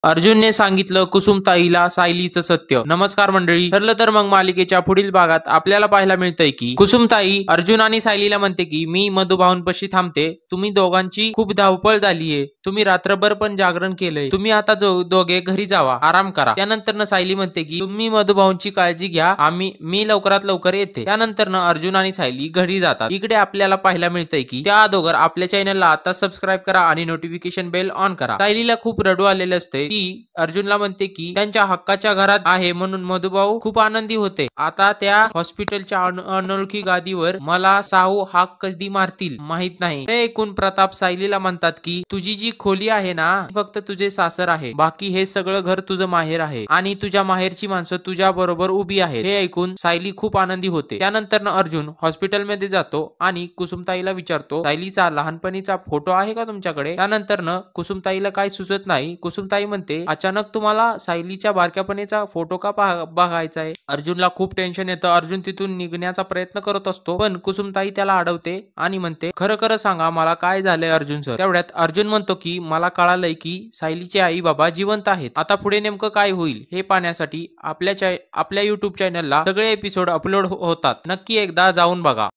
अर्जुनने सांगितलं कुसुमताईला सायलीचं सत्य. नमस्कार मंडळी. ठरलं तर मग मालिकेच्या पुढील भागात आपल्याला पाहायला मिळतंय की कुसुमताई अर्जुन आणि सायलीला म्हणते की मी मधुभाऊंपाशी थांबते. तुम्ही दोघांची खूप धावपळ झालीये. तुम्ही रात्रभर पण जागरण केलंय. तुम्ही आता दोघे घरी जावा, आराम करा. त्यानंतर सायली म्हणते की तुम्ही मधुभाऊंची काळजी घ्या. मी लवकरात लवकर येते. त्यानंतर अर्जुन आणि सायली घरी जातात. इकडे आपल्याला पाहायला मिळतंय की त्या अगोदर आपल्या चॅनलला आता सबस्क्राईब करा आणि नोटिफिकेशन बेल ऑन करा. सायलीला खूप रडू आलेले असते. ती अर्जुनला म्हणते की त्यांच्या हक्काच्या घरात आहे म्हणून मधुभाऊ खूप आनंदी होते. आता त्या हॉस्पिटलच्या अनोळखी गादीवर मला साहू हाक कधी मारतील माहित नाही. ते ऐकून प्रताप सायलीला म्हणतात की तुझी जी खोली आहे ना फक्त तुझे सासर आहे. बाकी हे सगळं घर तुझं माहेर आहे आणि तुझ्या माहेरची माणसं तुझ्या बरोबर उभी आहेत. हे ऐकून सायली खूप आनंदी होते. त्यानंतर अर्जुन हॉस्पिटलमध्ये जातो आणि कुसुमताईला विचारतो सायलीचा लहानपणीचा फोटो आहे का तुमच्याकडे. त्यानंतर कुसुमताईला काय सुचत नाही. कुसुमताई म्हणते अचानक तुम्हाला सायलीच्या बारक्यापणीचा फोटो का बघायचा आहे. अर्जुनला खूप टेन्शन येतं. अर्जुन तिथून निघण्याचा प्रयत्न करत असतो पण कुसुमताई त्याला अडवते आणि म्हणते खरं खरं सांगा मला काय झालंय अर्जुन सर. तेवढ्यात अर्जुन म्हणतो की मला कळालंय की सायलीचे आई बाबा जिवंत आहेत. आता पुढे नेमकं काय होईल हे पाहण्यासाठी आपल्या युट्यूब चॅनलला सगळे एपिसोड अपलोड होतात. नक्की एकदा जाऊन बघा.